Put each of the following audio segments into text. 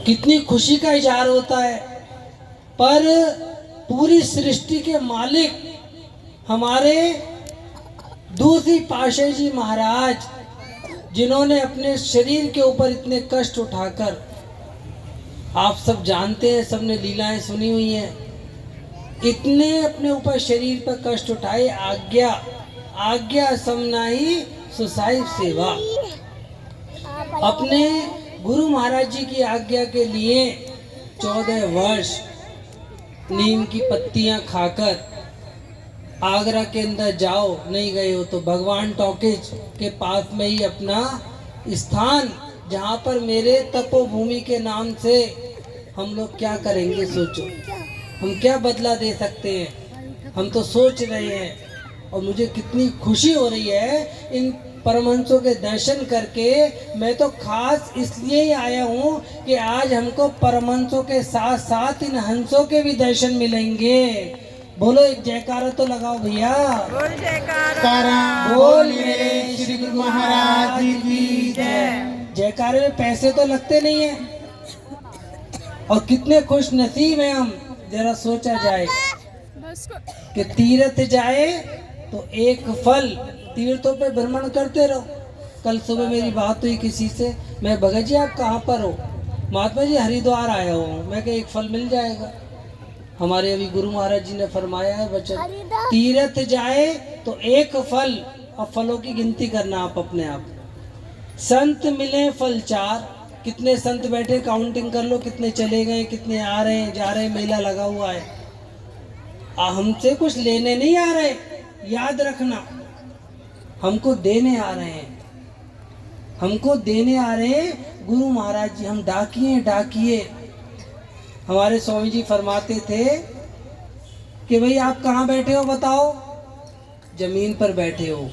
कितनी खुशी का इजहार होता है। पर पूरी सृष्टि के मालिक हमारे दूसरी पातशाही जी महाराज, जिन्होंने अपने शरीर के ऊपर इतने कष्ट उठाकर, आप सब जानते हैं, सबने लीलाएं सुनी हुई हैं, इतने अपने ऊपर शरीर पर कष्ट उठाए। आज्ञा आज्ञा समनाही सुसाहिब सेवा। अपने गुरु महाराज जी की आज्ञा के लिए 14 वर्ष नीम की पत्तियां खाकर आगरा के अंदर जाओ, नहीं गए हो तो भगवान टॉकीज के पास में ही अपना स्थान, जहाँ पर मेरे तपोभूमि के नाम से हम लोग क्या करेंगे सोचो, हम क्या बदला दे सकते हैं। हम तो सोच रहे हैं और मुझे कितनी खुशी हो रही है इन परमहंसों के दर्शन करके। मैं तो खास इसलिए ही आया हूँ कि आज हमको परमहंसों के साथ साथ इन हंसों के भी दर्शन मिलेंगे। बोलो एक जयकारा तो लगाओ भैया, बोल जयकारा, बोल मेरे श्री गुरु महाराज की जय। जयकारे में पैसे तो लगते नहीं है, और कितने खुश नसीब हैं हम। जरा सोचा जाए कि तीर्थ जाए तो एक फल, तीर्थों पे भ्रमण करते रहो। कल सुबह मेरी बात हुई किसी से, मैं भगत जी आप कहाँ पर हो? महात्मा जी हरिद्वार आया हूँ। मैं कहा एक फल मिल जाएगा। हमारे अभी गुरु महाराज जी ने फरमाया है वचन, तीर्थ जाए तो एक फल। अब फलों की गिनती करना आप अपने आप। संत मिले फल 4। कितने संत बैठे काउंटिंग कर लो, कितने चले गए, कितने आ रहे हैं जा रहे हैं, मेला लगा हुआ है। हमसे कुछ लेने नहीं आ रहे, याद रखना, हमको देने आ रहे हैं, हमको देने आ रहे हैं गुरु महाराज जी। हम डाकिए डाकिए। हमारे स्वामी जी फरमाते थे कि भाई आप कहाँ बैठे हो बताओ? जमीन पर बैठे हो।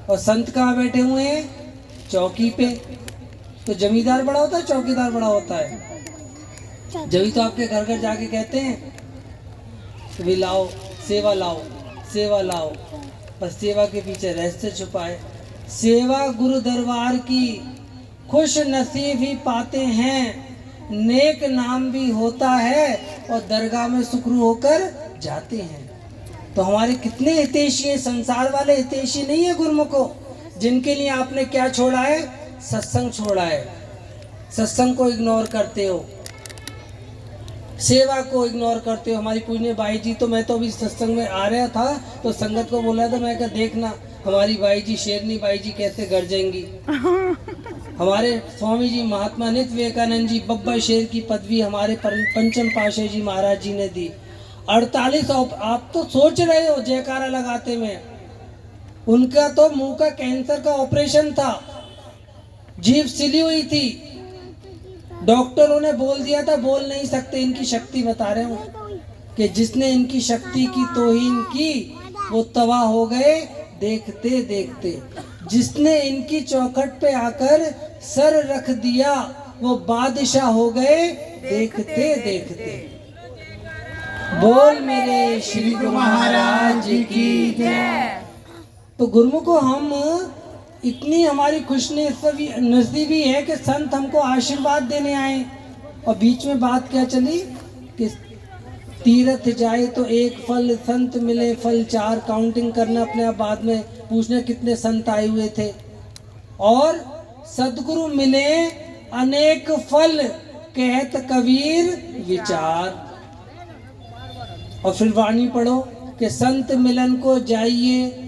और संत कहाँ बैठे हुए हैं? चौकी पे। तो जमींदार बड़ा होता है, चौकीदार बड़ा होता है? जभी तो आपके घर घर जाके कहते हैं कि भाई लाओ सेवा, लाओ सेवा लाओ। पर सेवा के पीछे रहस्य छुपाए। सेवा गुरु दरबार की खुश नसीब ही पाते हैं, नेक नाम भी होता है और दरगाह में सुखरू होकर जाते हैं। तो हमारे कितने हितैषी हैं, संसार वाले हितैषी नहीं है गुरुमुखों, जिनके लिए आपने क्या छोड़ा है? सत्संग छोड़ा है। सत्संग को इग्नोर करते हो, सेवा को इग्नोर करते हो। हमारी पूजनीय बाई जी, तो मैं तो अभी सत्संग में आ रहा था तो संगत को बोला था, मैं कहा देखना हमारी बाई जी, शेरनी बाई जी कैसे गरजेंगी। हमारे स्वामी जी महात्मा नित्य विवेकानंद जी बब्बर शेर की पदवी हमारे पंचम पातशाही जी महाराज जी ने दी। 48 आप तो सोच रहे हो जयकारा लगाते में, उनका तो मुंह का कैंसर का ऑपरेशन था, जीभ सिली हुई थी। डॉक्टरों ने बोल दिया था बोल नहीं सकते। इनकी शक्ति बता रहे हूँ कि जिसने इनकी शक्ति की तौहीन की वो तबाह हो गए देखते देखते। जिसने इनकी चौखट पे आकर सर रख दिया वो बादशाह हो गए देखते देखते। बोल मेरे श्री गुरु महाराज की जय। तो गुरुमुखों, हम इतनी हमारी खुश नसीबी है कि संत हमको आशीर्वाद देने आए। और बीच में बात क्या चली कि तीर्थ जाए तो एक फल, संत मिले फल 4। काउंटिंग करना अपने आप, बाद में पूछना कितने संत आए हुए थे। और सदगुरु मिले अनेक फल, कहत कबीर विचार। और फिर वाणी पढ़ो कि संत मिलन को जाइए।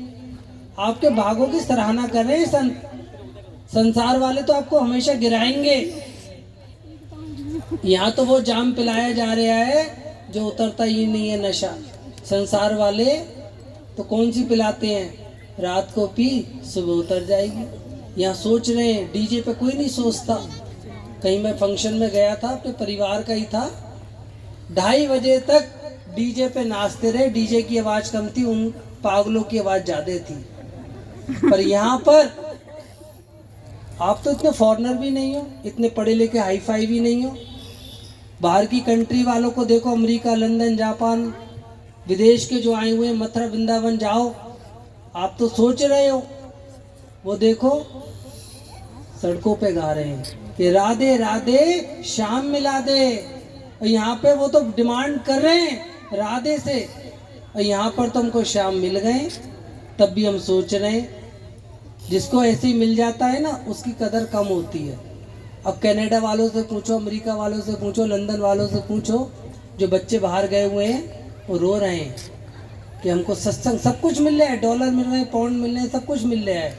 आपके भागों की सराहना कर रहे हैं संत। संसार वाले तो आपको हमेशा गिराएंगे। यहाँ तो वो जाम पिलाया जा रहा है जो उतरता ही नहीं है, नशा। संसार वाले तो कौन सी पिलाते हैं? रात को पी सुबह उतर जाएगी। यहाँ सोच रहे हैं, डीजे पे कोई नहीं सोचता। कहीं मैं फंक्शन में गया था, अपने परिवार का ही था, 2:30 बजे तक डीजे पे नाचते रहे। डीजे की आवाज़ कम थी, उन पागलों की आवाज़ ज़्यादा थी। पर यहाँ पर आप तो इतने फॉरेनर भी नहीं हो, इतने पढ़े लिखे हाई फाई भी नहीं हो। बाहर की कंट्री वालों को देखो, अमेरिका, लंदन, जापान, विदेश के जो आए हुए, मथुरा वृंदावन जाओ। आप तो सोच रहे हो, वो देखो सड़कों पे गा रहे हैं। कि राधे राधे श्याम मिला दे। और यहाँ पे वो तो डिमांड कर रहे हैं राधे से, और यहाँ पर तो हमको श्याम मिल गए। तब भी हम सोच रहे हैं जिसको ऐसे ही मिल जाता है ना, उसकी कदर कम होती है। अब कनाडा वालों से पूछो, अमेरिका वालों से पूछो, लंदन वालों से पूछो, जो बच्चे बाहर गए हुए हैं वो रो रहे हैं कि हमको सत्संग सब कुछ मिल रहा है, डॉलर मिल रहे हैं, पाउंड मिल रहे हैं, सब कुछ मिल रहा है,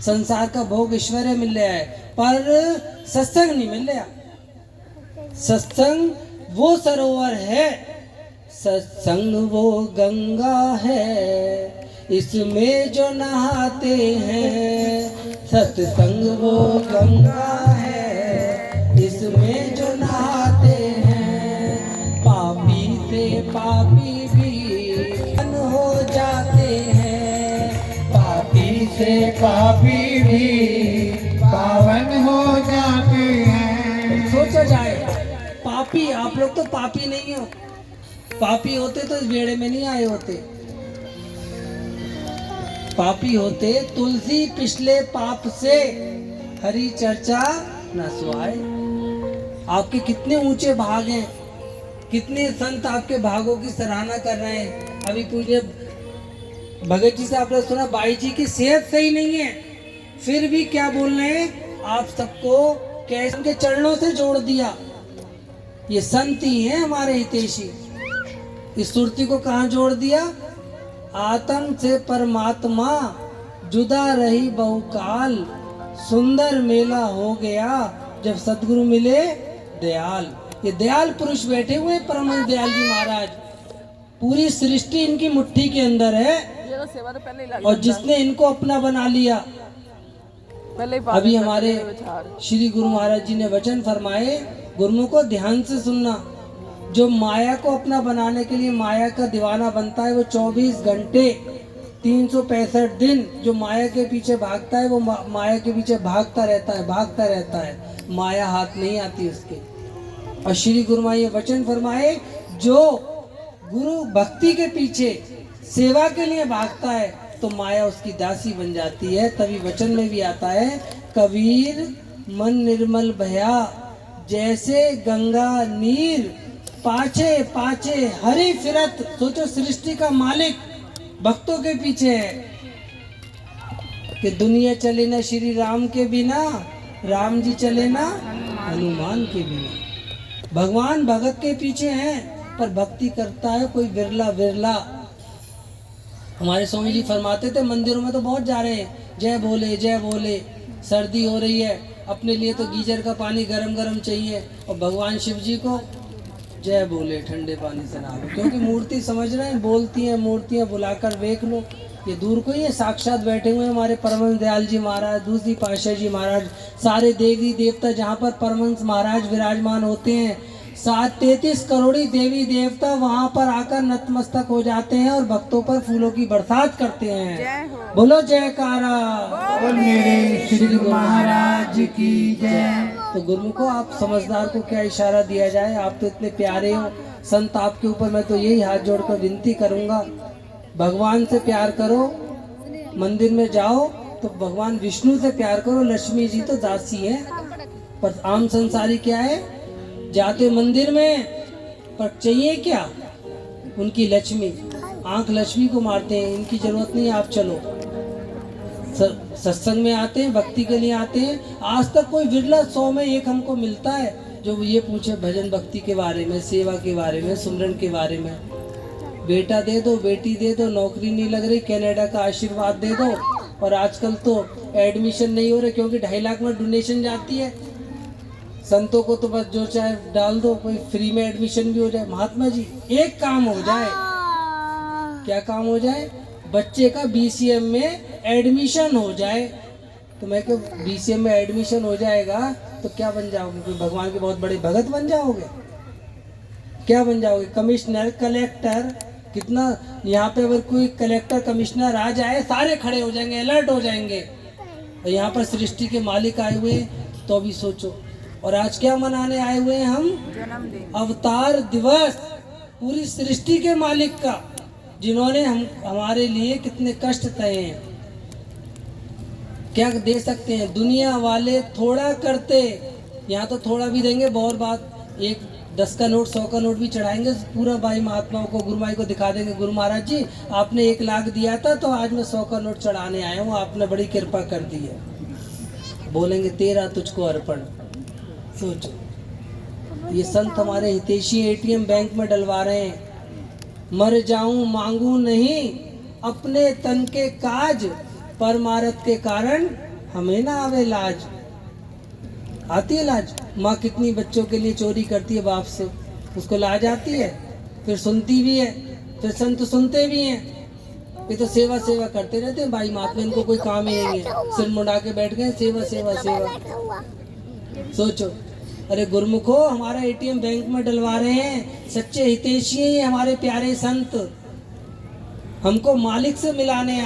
संसार का भोग ऐश्वर्य मिल रहा है, पर सत्संग नहीं मिल रहा। सत्संग वो सरोवर है, सत्संग वो गंगा है, इसमें जो नहाते हैं। सत्संग वो गंगा है, इसमें जो नहाते हैं। पापी से पापी भी पावन हो जाते हैं, पापी से पापी भी पावन हो जाते हैं। सोचा जाए, पापी, आप लोग तो पापी नहीं हो। पापी होते तो इस बेड़े में नहीं आए होते। पापी होते तुलसी पिछले पाप से हरी चर्चा न सुहाए। आपके कितने ऊंचे भाग हैं, कितने संत आपके भागों की सराहना कर रहे हैं। अभी पूज्य भगत जी से आपने सुना, बाई जी की सेहत सही नहीं है, फिर भी क्या बोल रहे हैं, आप सबको कैसे उनके चरणों से जोड़ दिया। ये संत ही हैं हमारे हितैषी। इस सुरती को कहाँ जोड़ दिया? आत्म से परमात्मा जुदा रही बहुकाल, सुंदर मेला हो गया जब सदगुरु मिले दयाल। ये दयाल पुरुष बैठे हुए परमहंस दयाल जी महाराज, पूरी सृष्टि इनकी मुट्ठी के अंदर है, और जिसने इनको अपना बना लिया। अभी हमारे श्री गुरु महाराज जी ने वचन फरमाए, गुरुओं को ध्यान से सुनना। जो माया को अपना बनाने के लिए माया का दीवाना बनता है, वो 24 घंटे 365 दिन जो माया के पीछे भागता है, वो माया के पीछे भागता रहता है, माया हाथ नहीं आती उसके। और श्री गुरु महाराज ये वचन फरमाए, जो गुरु भक्ति के पीछे सेवा के लिए भागता है तो माया उसकी दासी बन जाती है। तभी वचन में भी आता है, कबीर मन निर्मल भया जैसे गंगा नीर, पाछे पाछे हरि फिरत। सोचो, सृष्टि का मालिक भक्तों के पीछे है कि दुनिया चले ना श्री राम के बिना, राम जी चले ना हनुमान के बिना। भगवान भगत के पीछे हैं, पर भक्ति करता है कोई विरला विरला। हमारे स्वामी जी फरमाते थे, मंदिरों में तो बहुत जा रहे हैं, जय भोले जय भोले। सर्दी हो रही है, अपने लिए तो गीजर का पानी गरम गरम चाहिए, और भगवान शिव जी को जय बोले ठंडे पानी से नहा लो। क्योंकि मूर्ति समझ रहे हैं, बोलती हैं मूर्तियाँ, बुलाकर देख लो। ये दूर को ही है, साक्षात बैठे हुए हमारे परमहंस दयाल जी महाराज, दूसरी पातशाह जी महाराज, सारे देवी देवता जहाँ पर परमहंस महाराज विराजमान होते हैं, 733 करोड़ी देवी देवता वहाँ पर आकर नतमस्तक हो जाते हैं और भक्तों पर फूलों की बरसात करते हैं। बोलो जयकारा, बोल मेरे श्री गुरु महाराज की जय। तो गुरु को आप समझदार को क्या इशारा दिया जाए, आप तो इतने प्यारे हो संत, आपके ऊपर मैं तो यही हाथ जोड़कर विनती करूंगा, भगवान से प्यार करो। मंदिर में जाओ तो भगवान विष्णु से प्यार करो, लक्ष्मी जी तो दासी है, पर आम संसारी क्या है, जाते मंदिर में पर चाहिए क्या, उनकी लक्ष्मी, आंख लक्ष्मी को मारते हैं, इनकी जरूरत नहीं, आप चलो। सत्संग में आते हैं, भक्ति के लिए आते हैं, आज तक कोई विरला 100 में एक हमको मिलता है जो ये पूछे भजन भक्ति के बारे में, सेवा के बारे में, सुमरन के बारे में। बेटा दे दो, बेटी दे दो, नौकरी नहीं लग रही, कनाडा का आशीर्वाद दे दो। और आजकल तो एडमिशन नहीं हो रहे क्योंकि 2.5 लाख में डोनेशन जाती है। संतों को तो बस जो चाहे डाल दो, कोई फ्री में एडमिशन भी हो जाए। महात्मा जी, एक काम हो जाए, क्या काम हो जाए, बच्चे का BCM में एडमिशन हो जाए। तो मैं क्या, BCM में एडमिशन हो जाएगा तो क्या बन जाओगे, भगवान के बहुत बड़े भगत बन जाओगे, क्या बन जाओगे, कमिश्नर, कलेक्टर। कितना यहाँ पे अगर कोई कलेक्टर कमिश्नर आ जाए, सारे खड़े हो जाएंगे, अलर्ट हो जाएंगे। और यहाँ पर सृष्टि के मालिक आए हुए तो अभी सोचो। और आज क्या मनाने आए हुए हैं हम, अवतार दिवस, पूरी सृष्टि के मालिक का, जिन्होंने हमारे लिए कितने कष्ट सहे हैं। क्या दे सकते हैं, दुनिया वाले थोड़ा करते, यहाँ तो थोड़ा भी देंगे बहुत बात, एक 10 का नोट 100 का नोट भी चढ़ाएंगे, पूरा भाई महात्माओं को गुरु माई को दिखा देंगे, गुरु महाराज जी आपने 1 लाख दिया था तो आज मैं 100 का नोट चढ़ाने आया हूँ, आपने बड़ी कृपा कर दी है। बोलेंगे तेरा तुझको अर्पण। सोचो, ये संत हमारे हितैषी एटीएम बैंक में डलवा रहे हैं। मर जाऊं मांगू नहीं अपने तन के काज, परमारथ के कारण हमें ना आवे लाज। आती है लाज? माँ कितनी बच्चों के लिए चोरी करती है बाप से, उसको लाज आती है, फिर सुनती भी है, फिर संत सुनते भी हैं। ये तो सेवा सेवा करते रहते हैं भाई महात्मा, इनको कोई काम ही नहीं है, सिर मुंडा के बैठ गए सेवा सेवा सेवा। सोचो, अरे गुरुमुखो हमारा एटीएम बैंक में डलवा रहे हैं, सच्चे हितैषी हैं ये हमारे प्यारे संत, हमको मालिक से मिलाने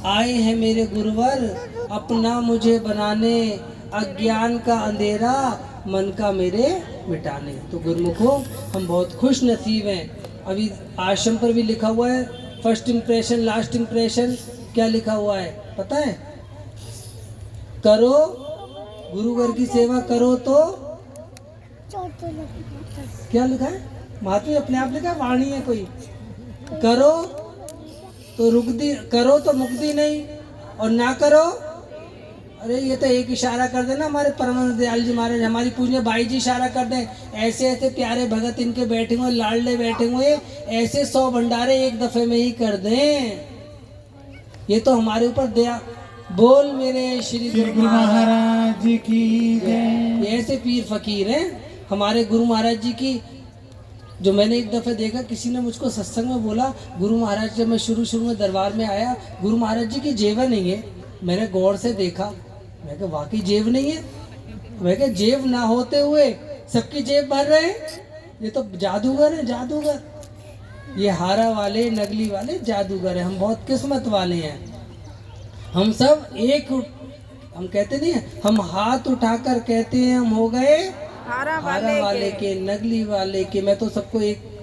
आए हैं मेरे गुरुवर, अपना मुझे बनाने, अज्ञान का अंधेरा मन का मेरे मिटाने। तो गुरुमुखो हम बहुत खुश नसीब हैं। अभी आश्रम पर भी लिखा हुआ है, फर्स्ट इम्प्रेशन लास्ट इम्प्रेशन। क्या लिखा हुआ है पता है? करो गुरुवर की सेवा करो तो क्या लिखा है? महात्मा अपने आप लिखा है, वाणी है कोई। करो तो रुकती, करो तो मुक्ति नहीं, और ना करो, अरे ये तो एक इशारा कर देना, हमारे परमानंद दयाल जी महाराज, हमारी पूज्य बाई जी इशारा कर दें, ऐसे ऐसे प्यारे भगत इनके बैठे हुए, लाडले बैठे हुए, ऐसे 100 भंडारे एक दफे में ही कर दें। ये तो हमारे ऊपर दया। बोल मेरे श्री गुरु महाराज की जय। ये ऐसे पीर फकीर हैं हमारे गुरु महाराज जी की। जो मैंने एक दफ़े देखा, किसी ने मुझको सत्संग में बोला, गुरु महाराज जब मैं शुरू में दरबार में आया, गुरु महाराज जी की जेब नहीं है। मैंने गौर से देखा, मैं कहा वाकई जेब नहीं है। मैं कहा जेब ना होते हुए सबकी जेब भर रहे हैं, ये तो जादूगर है, जादूगर। ये हारा वाले नगली वाले जादूगर है। हम बहुत किस्मत वाले हैं। हम सब एक, हम कहते नहीं है, हम हाथ उठाकर कहते हैं हम हो गए हारा वाले के, नगली वाले के। मैं तो सबको एक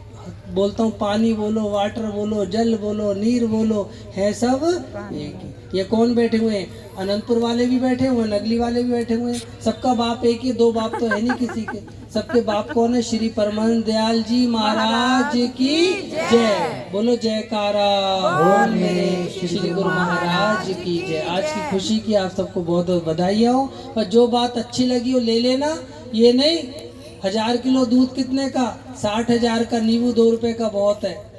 बोलता हूँ, पानी बोलो, वाटर बोलो, जल बोलो, नीर बोलो, है सब एक ही। ये कौन बैठे हुए हैं? अनंतपुर वाले भी बैठे हुए, नगली वाले भी बैठे हुए हैं। सबका बाप एक ही, 2 बाप तो है नहीं किसी के। सबके बाप कौन है? श्री परमानंद दयाल जी महाराज की जय। बोलो जयकारा। बोल मेरे श्री गुरु महाराज की जय। आज की खुशी की आप सबको बहुत बहुत बधाई हो। पर जो बात अच्छी लगी वो ले लेना, ये नहीं 1000 किलो दूध कितने का, 60,000 का, नींबू 2 रुपए का बहुत है।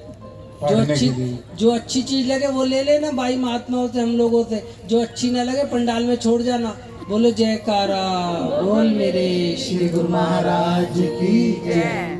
जो अच्छी चीज लगे वो ले लेना भाई महात्माओं से, हम लोगों से। जो अच्छी ना लगे पंडाल में छोड़ जाना। बोलो जयकारा। बोल मेरे श्री गुरु महाराज की जय।